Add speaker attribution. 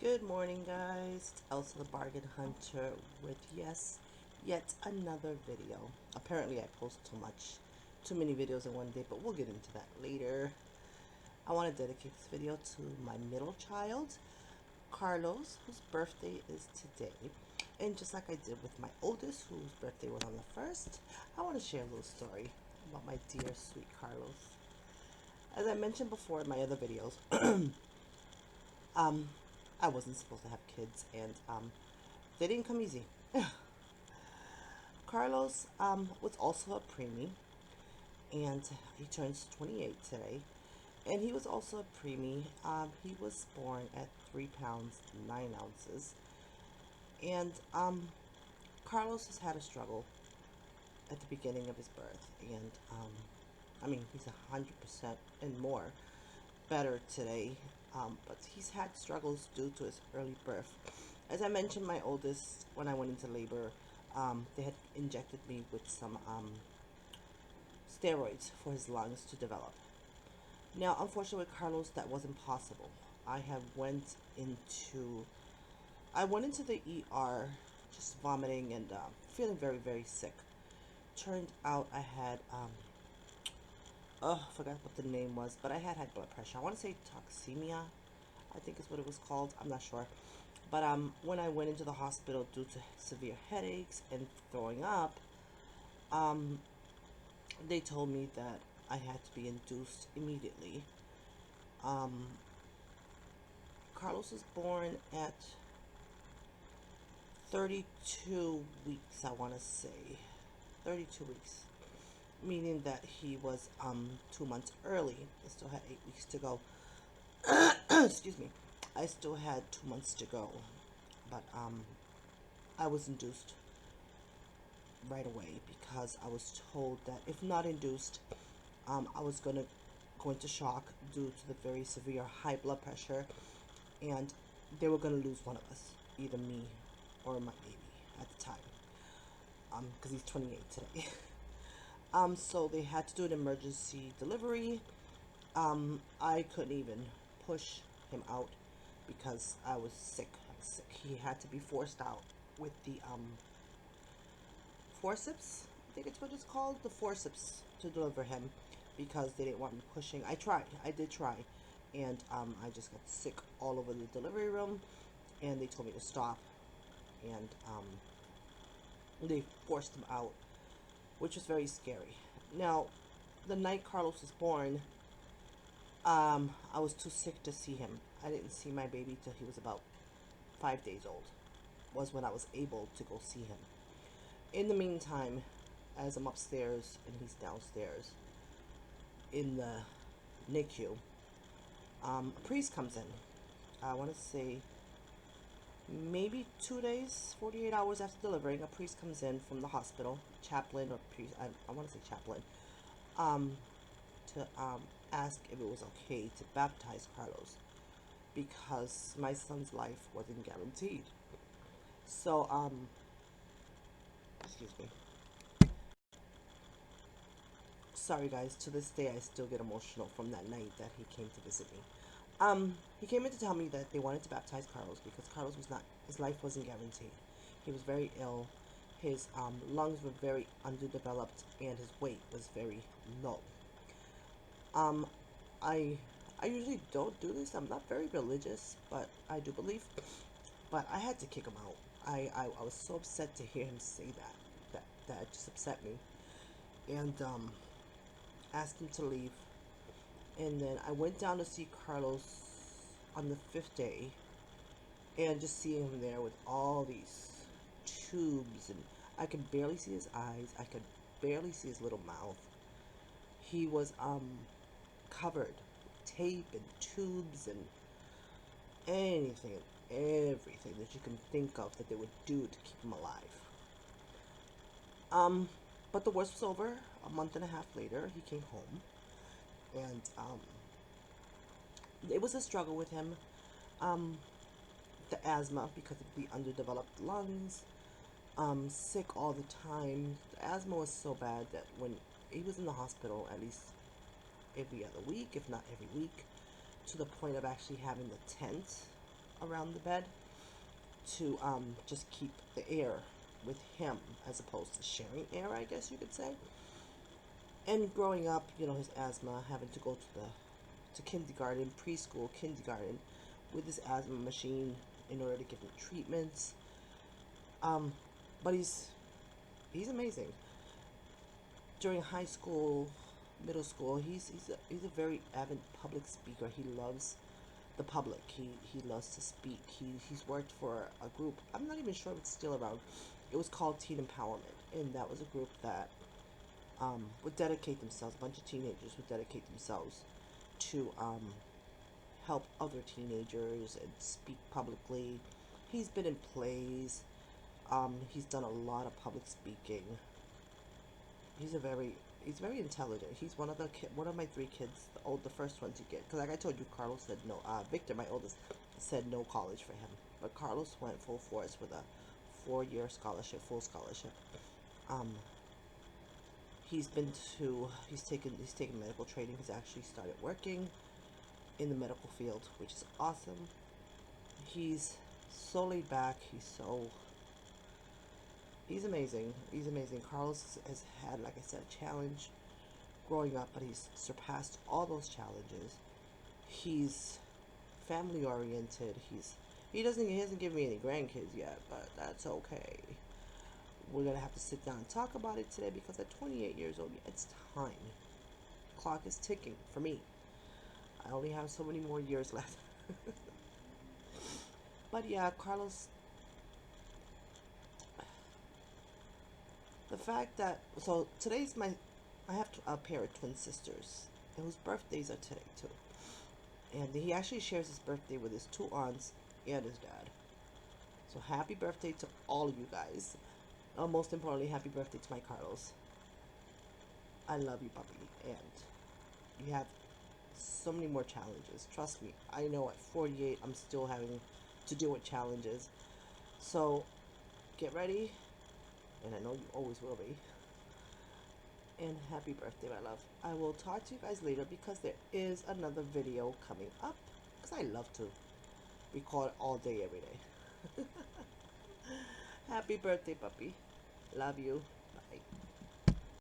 Speaker 1: Good morning, guys. It's Elsa the Bargain Hunter with yet another video. Apparently, I post too many videos in one day, but we'll get into that later. I want to dedicate this video to my middle child, Carlos, whose birthday is today. And just like I did with my oldest, whose birthday was on the 1st, I want to share a little story about my dear, sweet Carlos. As I mentioned before in my other videos, um, I wasn't supposed to have kids, and they didn't come easy. Carlos was also a preemie, and he turns 28 today. And he was also a preemie. He was born at 3 pounds 9 ounces, and Carlos has had a struggle at the beginning of his birth, and I mean, he's 100% and more better today, but he's had struggles due to his early birth. As I mentioned, my oldest, when I went into labor, they had injected me with some steroids for his lungs to develop. Now, unfortunately, with Carlos, that wasn't possible. I went into the ER just vomiting and feeling very, very sick. Turned out I had I forgot what the name was, but I had high blood pressure. I want to say toxemia, I think is what it was called. I'm not sure. But when I went into the hospital due to severe headaches and throwing up, um, they told me that I had to be induced immediately. Um, Carlos was born at 32 weeks, I want to say. 32 weeks. Meaning that he was 2 months early. I still had 8 weeks to go. Excuse me. I still had 2 months to go. But I was induced right away because I was told that if not induced, I was going to go into shock due to the very severe high blood pressure, and they were going to lose one of us, either me or my baby at the time, because he's 28 today. So they had to do an emergency delivery. I couldn't even push him out because I was sick. He had to be forced out with the forceps. I think it's what it's called, the forceps, to deliver him because they didn't want me pushing. I did try, and I just got sick all over the delivery room, and they told me to stop, and they forced him out, which was very scary. Now, the night Carlos was born, I was too sick to see him. I didn't see my baby till he was about 5 days old, was when I was able to go see him. In the meantime, as I'm upstairs and he's downstairs in the NICU, a priest comes in. I want to say maybe 2 days, 48 hours after delivering, a priest comes in from the hospital, chaplain or priest, I want to say chaplain, to ask if it was okay to baptize Carlos because my son's life wasn't guaranteed. So, excuse me. Sorry, guys. To this day, I still get emotional from that night that he came to visit me. He came in to tell me that they wanted to baptize Carlos because Carlos was not, his life wasn't guaranteed. He was very ill. His lungs were very underdeveloped and his weight was very low. Um, I I usually don't do this. I'm not very religious, but I do believe. But I had to kick him out. I was so upset to hear him say that. That just upset me. And asked him to leave. And then I went down to see Carlos on the 5th day, and just seeing him there with all these tubes, and I could barely see his eyes. I could barely see his little mouth. He was covered with tape and tubes and anything and everything that you can think of that they would do to keep him alive. But the worst was over. A month and a half later, he came home, and it was a struggle with him. Um, the asthma because of the underdeveloped lungs. Sick all the time. The asthma was so bad that when he was in the hospital, at least every other week, if not every week, to the point of actually having the tent around the bed to just keep the air with him as opposed to sharing air, I guess you could say. And growing up, you know, his asthma, having to go to kindergarten, preschool, kindergarten, with his asthma machine in order to give him treatments. Um, but he's amazing. During high school, middle school, he's a very avid public speaker. He loves the public. He loves to speak. He's worked for a group. I'm not even sure if it's still around. It was called Teen Empowerment, and that was a group that would dedicate themselves. A bunch of teenagers would dedicate themselves to help other teenagers and speak publicly. He's been in plays. He's done a lot of public speaking. He's a very he's very intelligent. He's one of my three kids, the first one to get. Because like I told you, Carlos said no. Victor, my oldest, said no college for him, but Carlos went full force with a 4-year scholarship, full scholarship. Um, he's been to he's taken medical training. He's actually started working in the medical field, which is awesome. He's so laid back. He's amazing. He's amazing. Carlos has had, like I said, a challenge growing up, but he's surpassed all those challenges. He's family oriented. He hasn't given me any grandkids yet, but that's okay. We're gonna have to sit down and talk about it today because at 28 years old, it's time. The clock is ticking for me. I only have so many more years left. But yeah, Carlos, the fact that so today's my I have a pair of twin sisters whose birthdays are today too, and he actually shares his birthday with his two aunts and his dad. So happy birthday to all of you guys. Most importantly, happy birthday to my Carlos. I love you, puppy, and you have so many more challenges. Trust me, I know at 48 I'm still having to deal with challenges. So get ready, and I know you always will be. And happy birthday, my love. I will talk to you guys later because there is another video coming up because I love to record all day, every day. Happy birthday, puppy. Love you. Bye.